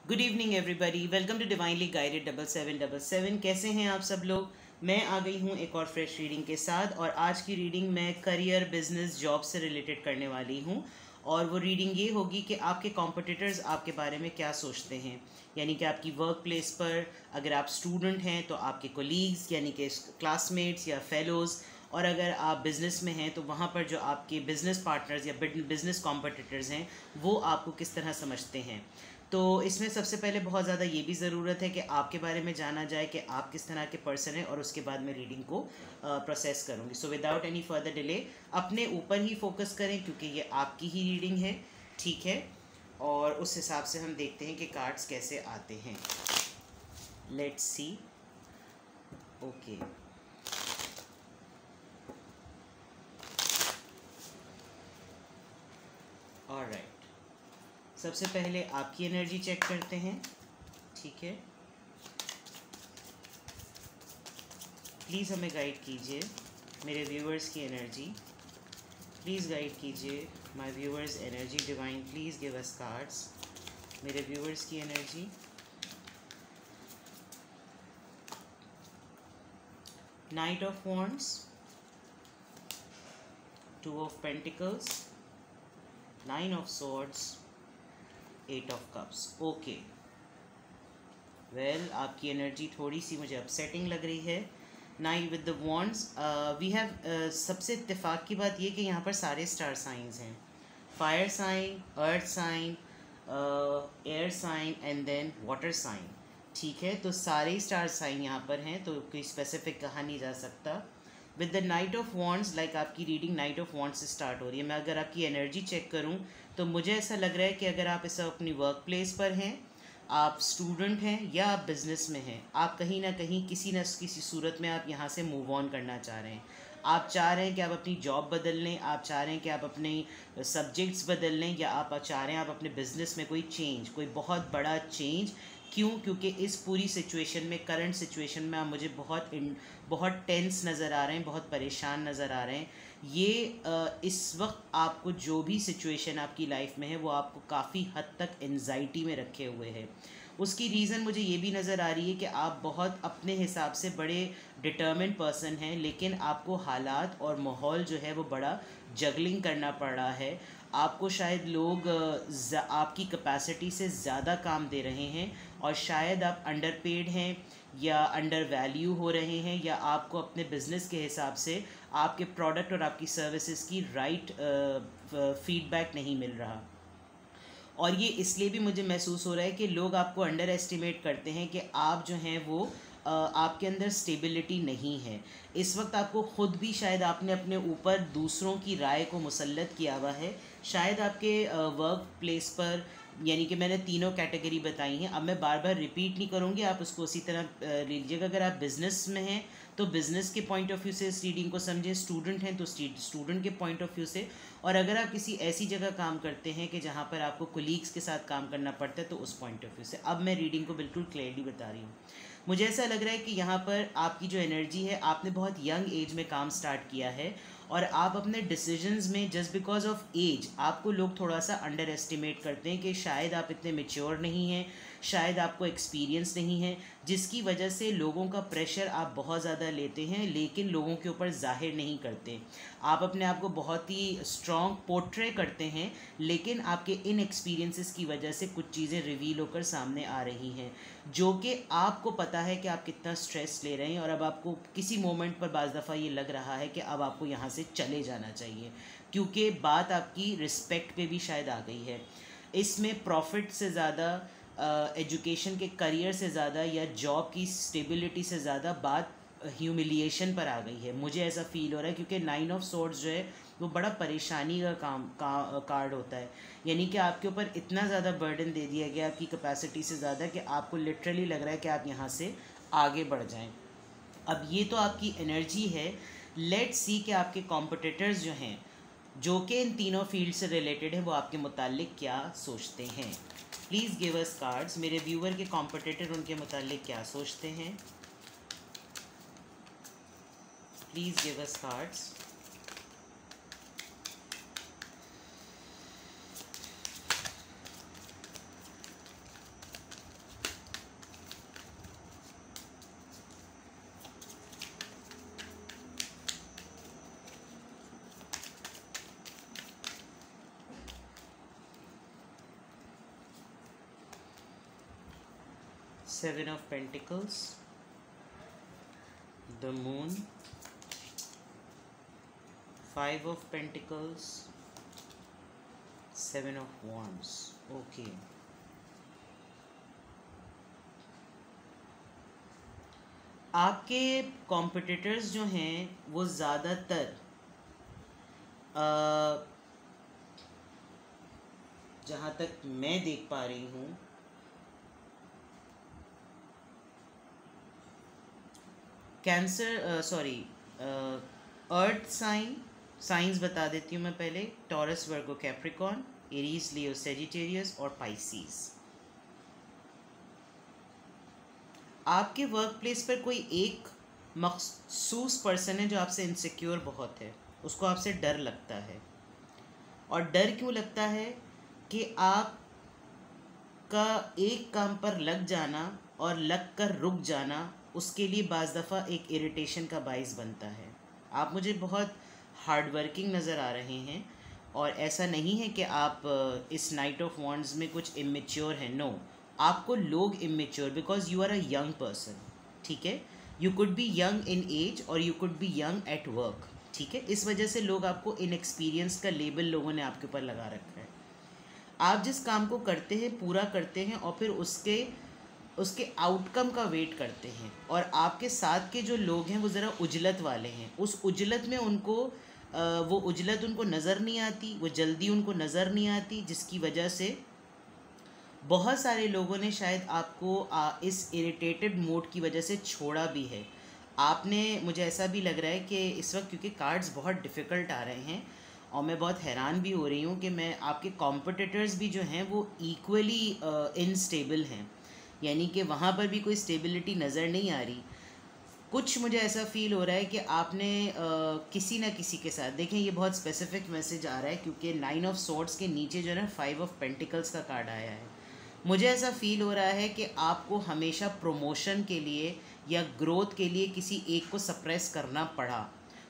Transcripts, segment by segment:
Good evening everybody, welcome to divinely guided 7777। कैसे हैं आप सब लोग। मैं आ गई हूँ एक और फ्रेश रीडिंग के साथ, और आज की रीडिंग मैं करियर, बिजनेस, जॉब से रिलेटेड करने वाली हूँ। और वो रीडिंग ये होगी कि आपके कॉम्पिटिटर्स आपके बारे में क्या सोचते हैं। यानी कि आपकी वर्क प्लेस पर अगर आप स्टूडेंट हैं तो आपके कोलीग्स यानी कि क्लासमेट्स या फेलोज़, और अगर आप बिज़नेस में हैं तो वहाँ पर जो आपके बिज़नेस पार्टनर्स या बिज़नेस कॉम्पिटिटर्स हैं वो आपको किस तरह समझते हैं। तो इसमें सबसे पहले बहुत ज़्यादा ये भी ज़रूरत है कि आपके बारे में जाना जाए कि आप किस तरह के पर्सन हैं, और उसके बाद मैं रीडिंग को प्रोसेस करूँगी। So without any further delay अपने ऊपर ही फोकस करें, क्योंकि ये आपकी ही रीडिंग है, ठीक है। और उस हिसाब से हम देखते हैं कि कार्ड्स कैसे आते हैं। Let's C. Okay, alright. सबसे पहले आपकी एनर्जी चेक करते हैं, ठीक है। प्लीज़ हमें गाइड कीजिए, मेरे व्यूअर्स की एनर्जी प्लीज़ गाइड कीजिए। My viewers energy divine, please give us cards. मेरे व्यूअर्स की energy. Knight of wands, two of pentacles, nine of swords, eight of cups. Okay, well आपकी एनर्जी थोड़ी सी मुझे अपसेटिंग लग रही है। Nine with the wands, we have सबसे इत्तेफाक की बात ये कि यहाँ पर सारे स्टार साइंस हैं। Fire sign, earth sign, air sign and then water sign, ठीक है। तो सारे स्टार साइन यहाँ पर हैं, तो कोई स्पेसिफिक कहा नहीं जा सकता। With the night of wands, like आपकी रीडिंग नाइट ऑफ वॉन्ड्स से स्टार्ट हो रही है। मैं अगर आपकी एनर्जी चेक करूँ तो मुझे ऐसा लग रहा है कि अगर आप इस अपनी वर्क प्लेस पर हैं, आप स्टूडेंट हैं या आप बिज़नेस में हैं, आप कहीं ना कहीं किसी न किसी सूरत में आप यहाँ से मूव ऑन करना चाह रहे हैं। आप चाह रहे हैं कि आप अपनी जॉब बदल लें, आप चाह रहे हैं कि आप अपने सब्जेक्ट्स बदल लें, या आप चाह रहे हैं आप अपने बिज़नेस में कोई चेंज, कोई बहुत बड़ा चेंज। क्यों? क्योंकि इस पूरी सिचुएशन में, करंट सिचुएशन में आप मुझे बहुत टेंस नज़र आ रहे हैं, बहुत परेशान नज़र आ रहे हैं। ये इस वक्त आपको जो भी सिचुएशन आपकी लाइफ में है वो आपको काफ़ी हद तक एंजाइटी में रखे हुए है। उसकी रीज़न मुझे ये भी नज़र आ रही है कि आप बहुत अपने हिसाब से बड़े डिटर्मिन्ड पर्सन हैं, लेकिन आपको हालात और माहौल जो है वो बड़ा जगलिंग करना पड़ रहा है। आपको शायद लोग आपकी कैपेसिटी से ज़्यादा काम दे रहे हैं, और शायद आप अंडर पेड हैं या अंडर वैल्यू हो रहे हैं, या आपको अपने बिज़नेस के हिसाब से आपके प्रोडक्ट और आपकी सर्विसेज की राइट फीडबैक नहीं मिल रहा। और ये इसलिए भी मुझे महसूस हो रहा है कि लोग आपको अंडर एस्टिमेट करते हैं कि आप जो हैं वो आपके अंदर स्टेबिलिटी नहीं है। इस वक्त आपको ख़ुद भी शायद आपने अपने ऊपर दूसरों की राय को मुसल्लत किया हुआ है। शायद आपके वर्क प्लेस पर, यानी कि मैंने तीनों कैटेगरी बताई हैं, अब मैं बार बार रिपीट नहीं करूँगी, आप उसको उसी तरह लीजिएगा। अगर आप बिज़नेस में हैं तो बिज़नेस के पॉइंट ऑफ व्यू से इस रीडिंग को समझें, स्टूडेंट हैं तो स्टूडेंट के पॉइंट ऑफ व्यू से, और अगर आप किसी ऐसी जगह काम करते हैं कि जहाँ पर आपको कोलीग्स के साथ काम करना पड़ता है तो उस पॉइंट ऑफ व्यू से। अब मैं रीडिंग को बिल्कुल क्लियरली बता रही हूँ। मुझे ऐसा लग रहा है कि यहाँ पर आपकी जो एनर्जी है, आपने बहुत यंग एज में काम स्टार्ट किया है, और आप अपने डिसीजंस में जस्ट बिकॉज ऑफ एज आपको लोग थोड़ा सा अंडर एस्टिमेट करते हैं कि शायद आप इतने मेच्योर नहीं हैं, शायद आपको एक्सपीरियंस नहीं है, जिसकी वजह से लोगों का प्रेशर आप बहुत ज़्यादा लेते हैं, लेकिन लोगों के ऊपर जाहिर नहीं करते। आप अपने आप को बहुत ही स्ट्रॉन्ग पोर्ट्रे करते हैं, लेकिन आपके इन एक्सपीरियंसेस की वजह से कुछ चीज़ें रिवील होकर सामने आ रही हैं, जो कि आपको पता है कि आप कितना स्ट्रेस ले रहे हैं, और अब आपको किसी मोमेंट पर बाज़ दफ़ा ये लग रहा है कि अब आपको यहाँ से चले जाना चाहिए, क्योंकि बात आपकी रिस्पेक्ट पे भी शायद आ गई है। इसमें प्रॉफिट से ज़्यादा, एजुकेशन के करियर से ज़्यादा, या जॉब की स्टेबिलिटी से ज़्यादा बात ह्यूमिलिएशन पर आ गई है। मुझे ऐसा फील हो रहा है, क्योंकि नाइन ऑफ सोर्ड्स जो है वो बड़ा परेशानी का कार्ड होता है। यानी कि आपके ऊपर इतना ज़्यादा बर्डन दे दिया गया आपकी कैपेसिटी से ज़्यादा, कि आपको लिटरली लग रहा है कि आप यहाँ से आगे बढ़ जाएं। अब ये तो आपकी एनर्जी है। लेट्स सी कि आपके कॉम्पिटिटर्स जो हैं, जो कि इन तीनों फील्ड से रिलेटेड है, वो आपके मुतालिक क्या सोचते हैं। Please give us cards. मेरे व्यूअर के कॉम्पिटिटर उनके मुतालिक क्या सोचते हैं। Please give us cards. 7 of Pentacles, the Moon, 5 of Pentacles, 7 of Wands. Okay. आपके कॉम्पिटिटर्स जो हैं वो ज़्यादातर जहाँ तक मैं देख पा रही हूँ कैंसर अर्थ साइंस बता देती हूँ मैं पहले, टॉरस, वर्गो, कैप्रिकॉर्न, एरीज, लियो, सेजिटेरियस और पाइसीज। आपके वर्क प्लेस पर कोई एक मखसूस पर्सन है जो आपसे इनसिक्योर बहुत है, उसको आपसे डर लगता है। और डर क्यों लगता है कि आप का एक काम पर लग जाना और लग कर रुक जाना उसके लिए बाज़ दफ़ा एक इरिटेशन का बाइस बनता है। आप मुझे बहुत हार्ड वर्किंग नज़र आ रहे हैं और ऐसा नहीं है कि आप इस नाइट ऑफ वॉन्ड्स में कुछ इमेच्योर हैं। नो, आपको लोग immature, because you are a young person, ठीक है। You could be young in age और you could be young at work, ठीक है। इस वजह से लोग आपको इनएक्सपीरियंस का लेबल लोगों ने आपके ऊपर लगा रखा है। आप जिस काम को करते हैं, पूरा करते हैं और फिर उसके आउटकम का वेट करते हैं, और आपके साथ के जो लोग हैं वो ज़रा उजलत वाले हैं। उस उजलत में उनको वो उजलत उनको नज़र नहीं आती, वो जल्दी उनको नज़र नहीं आती, जिसकी वजह से बहुत सारे लोगों ने शायद आपको इस इरिटेटेड मोड की वजह से छोड़ा भी है। आपने, मुझे ऐसा भी लग रहा है कि इस वक्त क्योंकि कार्ड्स बहुत डिफ़िकल्ट आ रहे हैं और मैं बहुत हैरान भी हो रही हूँ कि मैं आपके कॉम्पिटिटर्स भी जो हैं वो इक्वली इनस्टेबल हैं, यानी कि वहाँ पर भी कोई स्टेबिलिटी नज़र नहीं आ रही। कुछ मुझे ऐसा फ़ील हो रहा है कि आपने किसी ना किसी के साथ, देखें ये बहुत स्पेसिफिक मैसेज आ रहा है क्योंकि 9 ऑफ सॉर्ड्स के नीचे जो है ना 5 ऑफ पेंटिकल्स का कार्ड आया है। मुझे ऐसा फ़ील हो रहा है कि आपको हमेशा प्रमोशन के लिए या ग्रोथ के लिए किसी एक को सप्रेस करना पड़ा,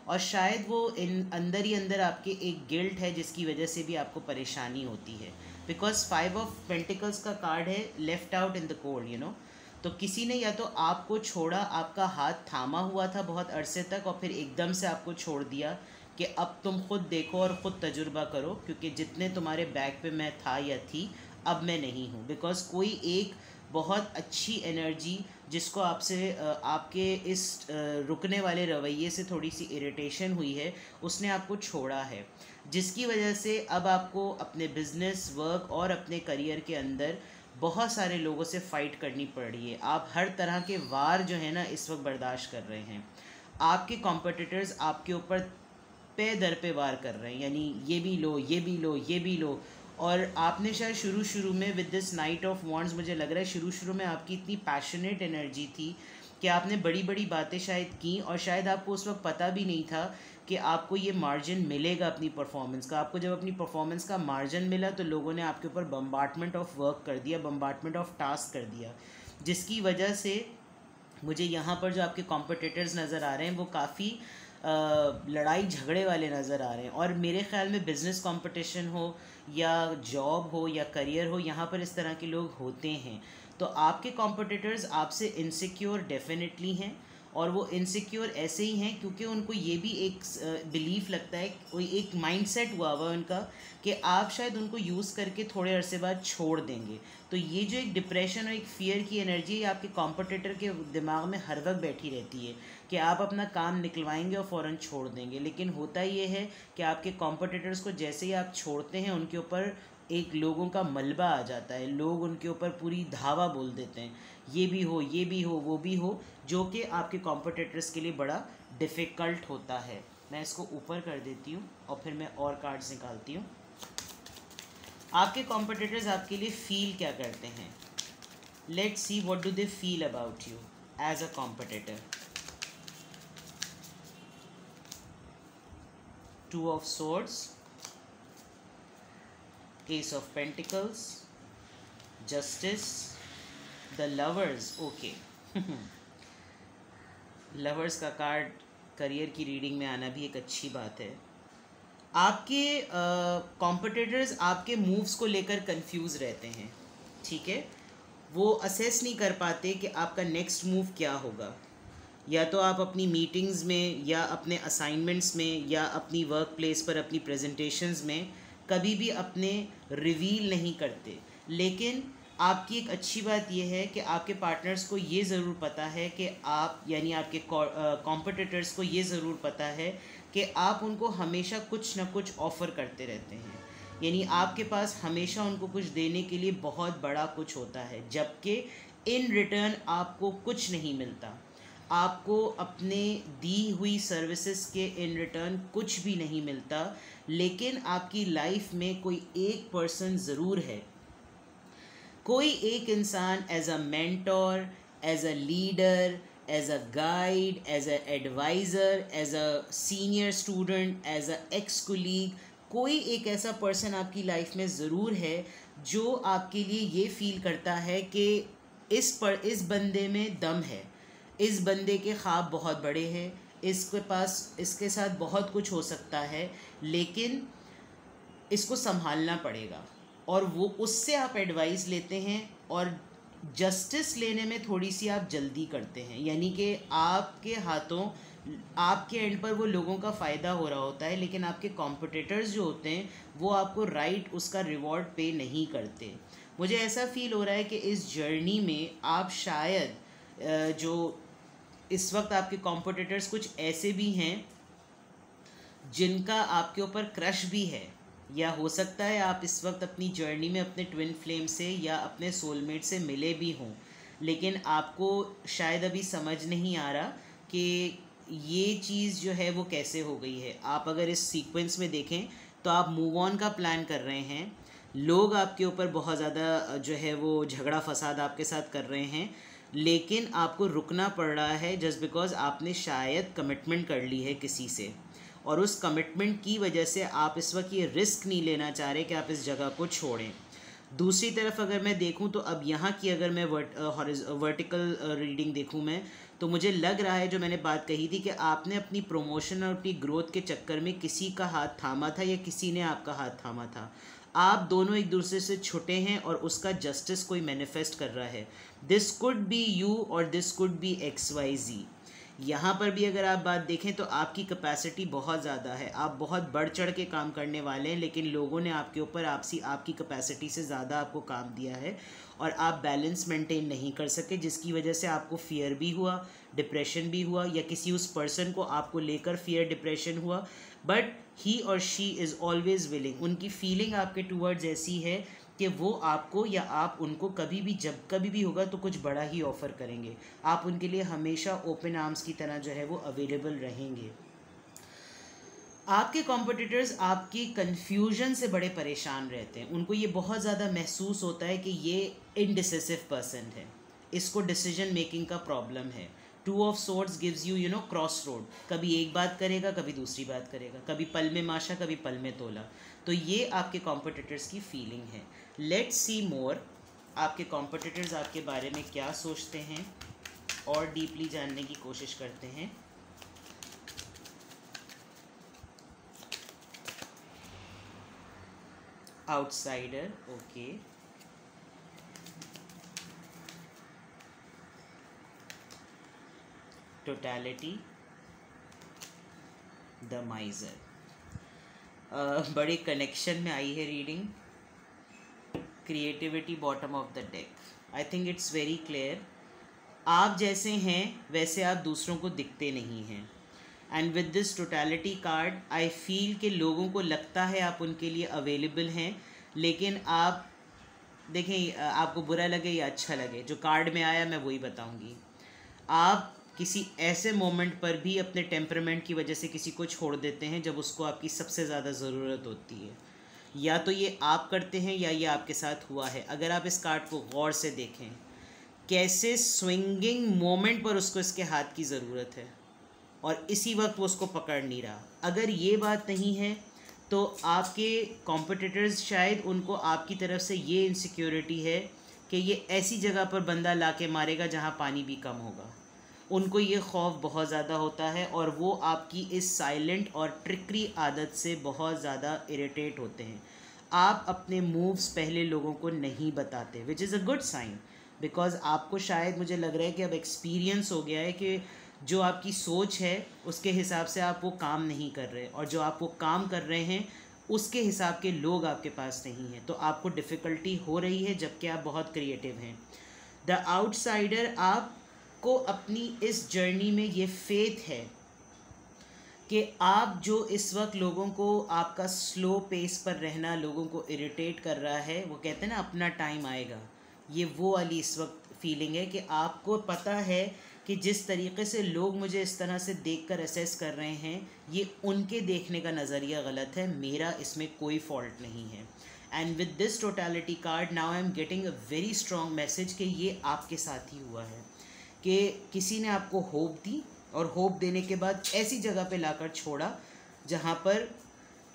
और शायद वो अंदर ही अंदर आपके एक गिल्ट है जिसकी वजह से भी आपको परेशानी होती है। बिकॉज 5 ऑफ पेंटिकल्स का कार्ड है left out in the cold, you know. तो किसी ने या तो आपको छोड़ा, आपका हाथ थामा हुआ था बहुत अरसे तक और फिर एकदम से आपको छोड़ दिया कि अब तुम खुद देखो और ख़ुद तजुर्बा करो, क्योंकि जितने तुम्हारे बैक पे मैं था या थी अब मैं नहीं हूँ। बिकॉज कोई एक बहुत अच्छी एनर्जी जिसको आपसे आपके इस रुकने वाले रवैये से थोड़ी सी इरिटेशन हुई है, उसने आपको छोड़ा है, जिसकी वजह से अब आपको अपने बिज़नेस, वर्क और अपने करियर के अंदर बहुत सारे लोगों से फ़ाइट करनी पड़ रही है। आप हर तरह के वार जो है ना इस वक्त बर्दाश्त कर रहे हैं। आपके कॉम्पिटिटर्स आपके ऊपर पे दर पे वार कर रहे हैं, यानी ये भी लो, ये भी लो, ये भी लो। और आपने शायद शुरू में with this night of wands, मुझे लग रहा है शुरू में आपकी इतनी पैशनेट एनर्जी थी कि आपने बड़ी बड़ी बातें शायद की, और शायद आपको उस वक्त पता भी नहीं था कि आपको ये मार्जिन मिलेगा अपनी परफॉर्मेंस का। आपको जब अपनी परफॉर्मेंस का मार्जिन मिला तो लोगों ने आपके ऊपर बम्बार्टमेंट ऑफ वर्क कर दिया, बम्बार्टमेंट ऑफ टास्क कर दिया, जिसकी वजह से मुझे यहाँ पर जो आपके कॉम्पिटिटर्स नज़र आ रहे हैं वो काफ़ी लड़ाई झगड़े वाले नज़र आ रहे हैं। और मेरे ख़्याल में बिज़नेस कंपटीशन हो या जॉब हो या करियर हो, यहाँ पर इस तरह के लोग होते हैं। तो आपके कॉम्पिटिटर्स आपसे इनसिक्योर डेफिनेटली हैं, और वो इनसिक्योर ऐसे ही हैं क्योंकि उनको ये भी एक बिलीफ लगता है, कोई एक माइंडसेट हुआ हुआ उनका कि आप शायद उनको यूज़ करके थोड़े अरसे बाद छोड़ देंगे। तो ये जो एक डिप्रेशन और एक फ़ियर की एनर्जी है आपके कॉम्पिटिटर के दिमाग में हर वक्त बैठी रहती है कि आप अपना काम निकलवाएंगे और फ़ौरन छोड़ देंगे। लेकिन होता ये है कि आपके कॉम्पिटिटर्स को जैसे ही आप छोड़ते हैं उनके ऊपर एक लोगों का मलबा आ जाता है, लोग उनके ऊपर पूरी धावा बोल देते हैं, ये भी हो, ये भी हो, वो भी हो, जो कि आपके कॉम्पिटिटर्स के लिए बड़ा डिफ़िकल्ट होता है। मैं इसको ऊपर कर देती हूँ और फिर मैं और कार्ड्स निकालती हूँ। आपके कॉम्पिटिटर्स आपके लिए फ़ील क्या करते हैं? Let's see what do they feel about you as a competitor. 2 of swords, Ace of Pentacles, Justice, the Lovers. Okay lovers का कार्ड करियर की रीडिंग में आना भी एक अच्छी बात है। आपके कॉम्पिटिटर्स आपके मूव्स को लेकर कंफ्यूज रहते हैं, ठीक है। वो असेस नहीं कर पाते कि आपका नेक्स्ट मूव क्या होगा। या तो आप अपनी मीटिंग्स में या अपने असाइनमेंट्स में या अपनी वर्क प्लेस पर अपनी प्रेजेंटेशंस में कभी भी अपने रिवील नहीं करते, लेकिन आपकी एक अच्छी बात यह है कि आपके पार्टनर्स को ये ज़रूर पता है कि आप, यानी आपके कॉम्पिटिटर्स को ये ज़रूर पता है कि आप उनको हमेशा कुछ ना कुछ ऑफ़र करते रहते हैं, यानी आपके पास हमेशा उनको कुछ देने के लिए बहुत बड़ा कुछ होता है, जबकि इन रिटर्न आपको कुछ नहीं मिलता। आपको अपने दी हुई सर्विसेज के इन रिटर्न कुछ भी नहीं मिलता, लेकिन आपकी लाइफ में कोई एक पर्सन ज़रूर है, कोई एक इंसान as a mentor, as a leader, as a guide, as a adviser, as a senior student, as a ex colleague, कोई एक ऐसा पर्सन आपकी लाइफ में ज़रूर है जो आपके लिए ये फील करता है कि इस बंदे में दम है, इस बंदे के ख्वाब बहुत बड़े हैं, इसके पास इसके साथ बहुत कुछ हो सकता है, लेकिन इसको संभालना पड़ेगा। और वो उससे आप एडवाइस लेते हैं और जस्टिस लेने में थोड़ी सी आप जल्दी करते हैं, यानी कि आपके हाथों, आपके एंड पर वो लोगों का फ़ायदा हो रहा होता है, लेकिन आपके कॉम्पिटिटर्स जो होते हैं वो आपको उसका रिवॉर्ड पे नहीं करते। मुझे ऐसा फील हो रहा है कि इस जर्नी में आप शायद जो इस वक्त आपके कॉम्पिटिटर्स कुछ ऐसे भी हैं जिनका आपके ऊपर क्रश भी है, या हो सकता है आप इस वक्त अपनी जर्नी में अपने ट्विन फ्लेम से या अपने सोलमेट से मिले भी हों, लेकिन आपको शायद अभी समझ नहीं आ रहा कि ये चीज़ जो है वो कैसे हो गई है। आप अगर इस सीक्वेंस में देखें तो आप मूव ऑन का प्लान कर रहे हैं, लोग आपके ऊपर बहुत ज़्यादा जो है वो झगड़ा फसाद आपके साथ कर रहे हैं, लेकिन आपको रुकना पड़ रहा है जस्ट बिकॉज़ आपने शायद कमिटमेंट कर ली है किसी से, और उस कमिटमेंट की वजह से आप इस वक्त ये रिस्क नहीं लेना चाह रहे कि आप इस जगह को छोड़ें। दूसरी तरफ अगर मैं देखूं तो अब यहाँ की अगर मैं वर्टिकल रीडिंग देखूं मैं, तो मुझे लग रहा है जो मैंने बात कही थी कि आपने अपनी प्रमोशन और अपनी ग्रोथ के चक्कर में किसी का हाथ थामा था या किसी ने आपका हाथ थामा था। आप दोनों एक दूसरे से छुटे हैं और उसका जस्टिस कोई मैनिफेस्ट कर रहा है। दिस कुड बी यू और दिस कुड बी XYZ। यहाँ पर भी अगर आप बात देखें तो आपकी कैपेसिटी बहुत ज़्यादा है, आप बहुत बढ़ चढ़ के काम करने वाले हैं, लेकिन लोगों ने आपके ऊपर आपकी कैपेसिटी से ज़्यादा आपको काम दिया है और आप बैलेंस मेंटेन नहीं कर सके, जिसकी वजह से आपको फियर भी हुआ, डिप्रेशन भी हुआ, या किसी उस पर्सन को आपको लेकर फियर डिप्रेशन हुआ। बट ही और शी इज़ ऑलवेज़ विलिंग, उनकी फीलिंग आपके टूवर्ड्स ऐसी है कि वो आपको या आप उनको कभी भी, जब कभी भी होगा तो कुछ बड़ा ही ऑफ़र करेंगे। आप उनके लिए हमेशा ओपन आर्म्स की तरह जो है वो अवेलेबल रहेंगे। आपके कॉम्पिटिटर्स आपकी कन्फ्यूजन से बड़े परेशान रहते हैं, उनको ये बहुत ज़्यादा महसूस होता है कि ये इनडिसिसिव पर्सन है, इसको डिसीजन मेकिंग का प्रॉब्लम है। Two of swords gives you cross road, कभी एक बात करेगा कभी दूसरी बात करेगा, कभी पल में माशा कभी पल में तोला। तो ये आपके कॉम्पिटिटर्स की फीलिंग है। लेट्स सी मोर, आपके कॉम्पिटिटर्स आपके बारे में क्या सोचते हैं और डीपली जानने की कोशिश करते हैं। Outsider, okay. Totality, the माइजर। बड़े कनेक्शन में आई है reading. Creativity, bottom of the deck. I think it's very clear, आप जैसे हैं वैसे आप दूसरों को दिखते नहीं हैं। And with this totality card I feel कि लोगों को लगता है आप उनके लिए अवेलेबल हैं, लेकिन आप देखें, आपको बुरा लगे या अच्छा लगे, जो कार्ड में आया मैं वही बताऊंगी। आप किसी ऐसे मोमेंट पर भी अपने टेम्परामेंट की वजह से किसी को छोड़ देते हैं जब उसको आपकी सबसे ज़्यादा ज़रूरत होती है। या तो ये आप करते हैं या ये आपके साथ हुआ है। अगर आप इस कार्ड को गौर से देखें, कैसे स्विंगिंग मोमेंट पर उसको इसके हाथ की ज़रूरत है और इसी वक्त वो उसको पकड़ नहीं रहा। अगर ये बात नहीं है तो आपके कॉम्पिटिटर्स शायद उनको आपकी तरफ से ये इनसिक्योरिटी है कि ये ऐसी जगह पर बंदा ला के मारेगा जहाँ पानी भी कम होगा। उनको ये खौफ बहुत ज़्यादा होता है और वो आपकी इस साइलेंट और ट्रिकरी आदत से बहुत ज़्यादा इरिटेट होते हैं। आप अपने मूव्स पहले लोगों को नहीं बताते, which is a good sign. Because आपको शायद मुझे लग रहा है कि अब एक्सपीरियंस हो गया है कि जो आपकी सोच है उसके हिसाब से आप वो काम नहीं कर रहे, और जो आप वो काम कर रहे हैं उसके हिसाब के लोग आपके पास नहीं हैं, तो आपको डिफ़िकल्टी हो रही है जबकि आप बहुत क्रिएटिव हैं। द आउटसाइडर, आपको अपनी इस जर्नी में ये फेथ है कि आप जो इस वक्त लोगों को, आपका स्लो पेस पर रहना लोगों को इरिटेट कर रहा है, वो कहते हैं ना अपना टाइम आएगा, ये वो वाली इस वक्त फीलिंग है कि आपको पता है कि जिस तरीके से लोग मुझे इस तरह से देखकर असेस कर रहे हैं, ये उनके देखने का नज़रिया गलत है, मेरा इसमें कोई फॉल्ट नहीं है। And with this totality card now I am getting a very strong message कि ये आपके साथ ही हुआ है, कि किसी ने आपको होप दी और होप देने के बाद ऐसी जगह पे लाकर छोड़ा जहाँ पर,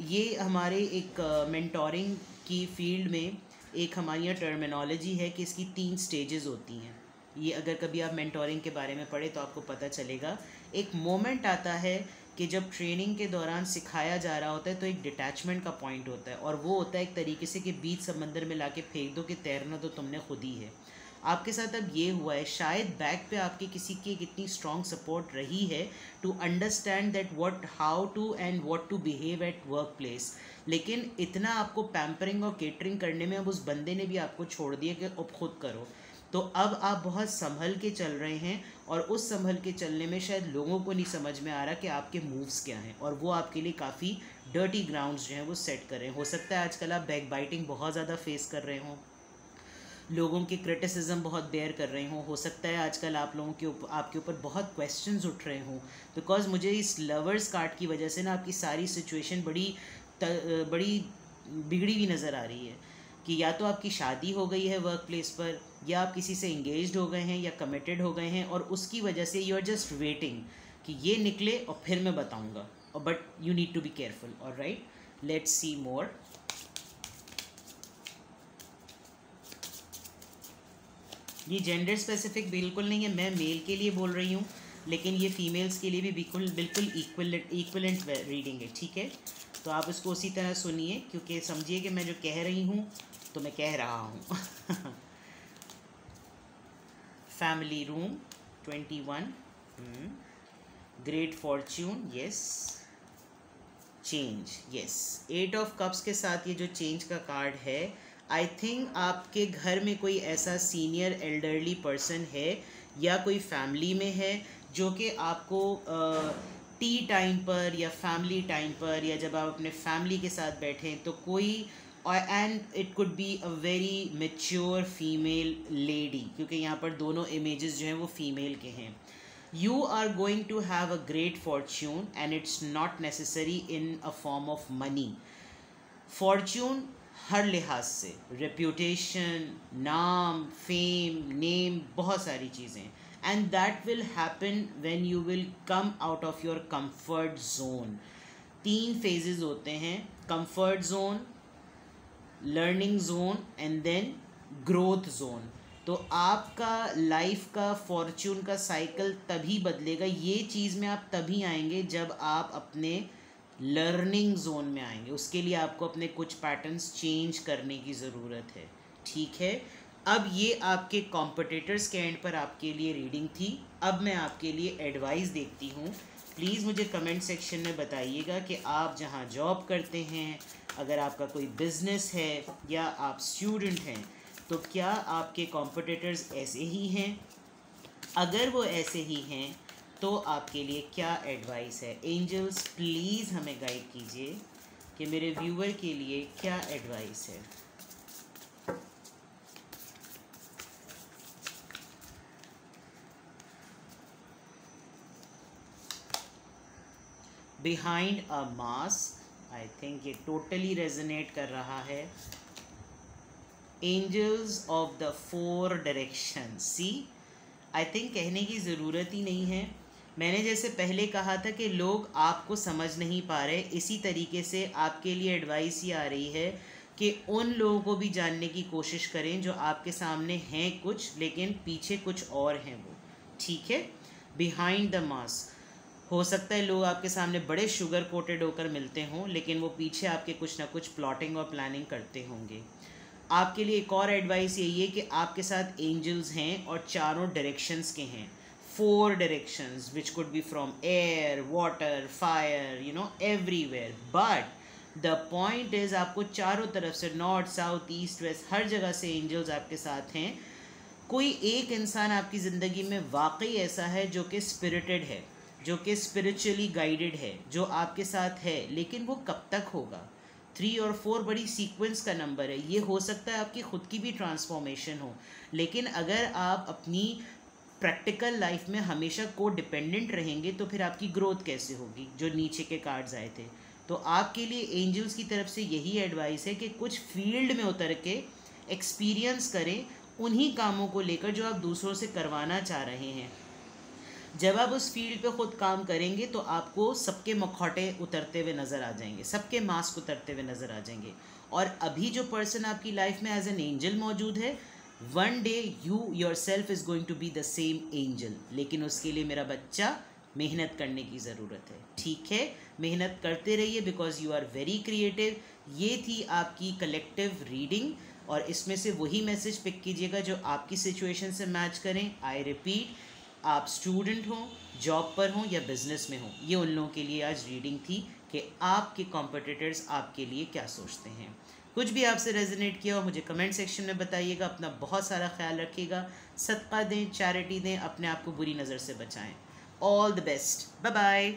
ये हमारे एक मेंटोरिंग की फील्ड में एक हमारी यहाँ टर्मिनोलॉजी है कि इसकी 3 स्टेजेस होती हैं। ये अगर कभी आप मेंटोरिंग के बारे में पढ़े तो आपको पता चलेगा। एक मोमेंट आता है कि जब ट्रेनिंग के दौरान सिखाया जा रहा होता है तो एक डिटैचमेंट का पॉइंट होता है, और वो होता है एक तरीके से कि बीच समंदर में लाके फेंक दो कि तैरना तो तुमने खुद ही है। आपके साथ अब ये हुआ है, शायद बैक पे आपके किसी की एक इतनी स्ट्रॉन्ग सपोर्ट रही है to understand that what how to and what to behave at work place, लेकिन इतना आपको पैम्परिंग और केटरिंग करने में अब उस बंदे ने भी आपको छोड़ दिया कि अब खुद करो। तो अब आप बहुत संभल के चल रहे हैं, और उस संभल के चलने में शायद लोगों को नहीं समझ में आ रहा कि आपके मूव्स क्या हैं, और वो आपके लिए काफ़ी डर्टी ग्राउंड्स जो हैं वो सेट कर रहे हैं। हो सकता है आजकल आप बैक बाइटिंग बहुत ज़्यादा फेस कर रहे हों, लोगों की क्रिटिसिज्म बहुत बेयर कर रहे हों, हो सकता है आजकल आप लोगों के ऊपर, आपके ऊपर बहुत क्वेश्चंस उठ रहे हों, बिकॉज मुझे इस लवर्स कार्ड की वजह से ना आपकी सारी सिचुएशन बड़ी बिगड़ी हुई नज़र आ रही है, कि या तो आपकी शादी हो गई है वर्क प्लेस पर, या आप किसी से इंगेज्ड हो गए हैं या कमिटेड हो गए हैं, और उसकी वजह से यू आर जस्ट वेटिंग कि ये निकले और फिर मैं बताऊंगा, और but you need to be careful. Alright, let's see more. ये जेंडर स्पेसिफिक बिल्कुल नहीं है, मैं मेल के लिए बोल रही हूँ, लेकिन ये फीमेल्स के लिए भी बिल्कुल बिल्कुल इक्वलेंट रीडिंग है, ठीक है। तो आप इसको उसी तरह सुनिए, क्योंकि समझिए कि मैं जो कह रही हूँ तो मैं कह रहा हूँ। Family room 21, great Fortune, yes, change, yes, 8 of cups के साथ ये जो चेंज का कार्ड है, आई थिंक आपके घर में कोई ऐसा सीनियर एल्डरली पर्सन है या कोई फैमिली में है जो कि आपको टी टाइम पर या फैमिली टाइम पर, या जब आप अपने फैमिली के साथ बैठें तो कोई, and it could be a very mature female lady, क्योंकि यहाँ पर दोनों इमेजेस जो हैं वो फीमेल के हैं। You are going to have a great fortune and it's not necessary in a form of money. Fortune हर लिहाज से, रेप्यूटेशन, नाम, फेम, नेम, बहुत सारी चीज़ें, and that will happen when you will come out of your comfort zone. 3 phases होते हैं, comfort zone, learning zone and then growth zone. तो आपका लाइफ का फॉर्च्यून का साइकिल तभी बदलेगा, ये चीज़ में आप तभी आएंगे जब आप अपने लर्निंग जोन में आएंगे। उसके लिए आपको अपने कुछ पैटर्न्स चेंज करने की ज़रूरत है, ठीक है। अब ये आपके कॉम्पिटिटर्स के एंड पर आपके लिए रीडिंग थी। अब मैं आपके लिए एडवाइस देखती हूँ। प्लीज़ मुझे कमेंट सेक्शन में बताइएगा कि आप जहाँ जॉब करते हैं, अगर आपका कोई बिज़नेस है या आप स्टूडेंट हैं, तो क्या आपके कॉम्पिटिटर्स ऐसे ही हैं? अगर वो ऐसे ही हैं तो आपके लिए क्या एडवाइस है? एंजल्स प्लीज़ हमें गाइड कीजिए कि मेरे व्यूअर के लिए क्या एडवाइस है। Behind a mask, I think ये टोटली रेजोनेट कर रहा है। Angels of the 4 direction, see, I think कहने की ज़रूरत ही नहीं है। मैंने जैसे पहले कहा था कि लोग आपको समझ नहीं पा रहे, इसी तरीके से आपके लिए एडवाइस ही आ रही है कि उन लोगों को भी जानने की कोशिश करें जो आपके सामने हैं कुछ, लेकिन पीछे कुछ और हैं वो, ठीक है। बिहाइंड द मास्क, हो सकता है लोग आपके सामने बड़े शुगर कोटेड होकर मिलते हों, लेकिन वो पीछे आपके कुछ ना कुछ प्लॉटिंग और प्लानिंग करते होंगे। आपके लिए एक और एडवाइस यही है कि आपके साथ एंजल्स हैं और चारों डायरेक्शंस के हैं, 4 directions which could be from air, water, fire, you know, everywhere. But the point is आपको चारों तरफ से नॉर्थ साउथ ईस्ट वेस्ट हर जगह से एंजल्स आपके साथ हैं। कोई एक इंसान आपकी ज़िंदगी में वाकई ऐसा है जो कि स्पिरिटेड है, जो कि स्पिरिचुअली गाइडेड है, जो आपके साथ है, लेकिन वो कब तक होगा? 3 और 4 बड़ी सीक्वेंस का नंबर है। ये हो सकता है आपकी ख़ुद की भी ट्रांसफॉर्मेशन हो, लेकिन अगर आप अपनी प्रैक्टिकल लाइफ में हमेशा को डिपेंडेंट रहेंगे तो फिर आपकी ग्रोथ कैसे होगी? जो नीचे के कार्ड्स आए थे, तो आपके लिए एंजल्स की तरफ से यही एडवाइस है कि कुछ फील्ड में उतर के एक्सपीरियंस करें उन्हीं कामों को लेकर जो आप दूसरों से करवाना चाह रहे हैं। जब आप उस फील्ड पे ख़ुद काम करेंगे तो आपको सबके मखौटे उतरते हुए नज़र आ जाएंगे, सबके मास्क उतरते हुए नज़र आ जाएंगे। और अभी जो पर्सन आपकी लाइफ में एज एन एंजल मौजूद है, one day you yourself is going to be the same angel, लेकिन उसके लिए मेरा बच्चा मेहनत करने की ज़रूरत है। ठीक है, मेहनत करते रहिए because you are very creative. ये थी आपकी कलेक्टिव रीडिंग और इसमें से वही मैसेज पिक कीजिएगा जो आपकी सिचुएशन से मैच करें। आई रिपीट, आप स्टूडेंट हों, जॉब पर हों या बिजनेस में हों, ये उन लोगों के लिए आज रीडिंग थी कि आपके कॉम्पिटिटर्स आपके लिए क्या सोचते हैं। कुछ भी आपसे रेजोनेट किया हो मुझे कमेंट सेक्शन में बताइएगा। अपना बहुत सारा ख्याल रखिएगा, सदका दें, चैरिटी दें, अपने आप को बुरी नज़र से बचाएं। All the best, bye bye.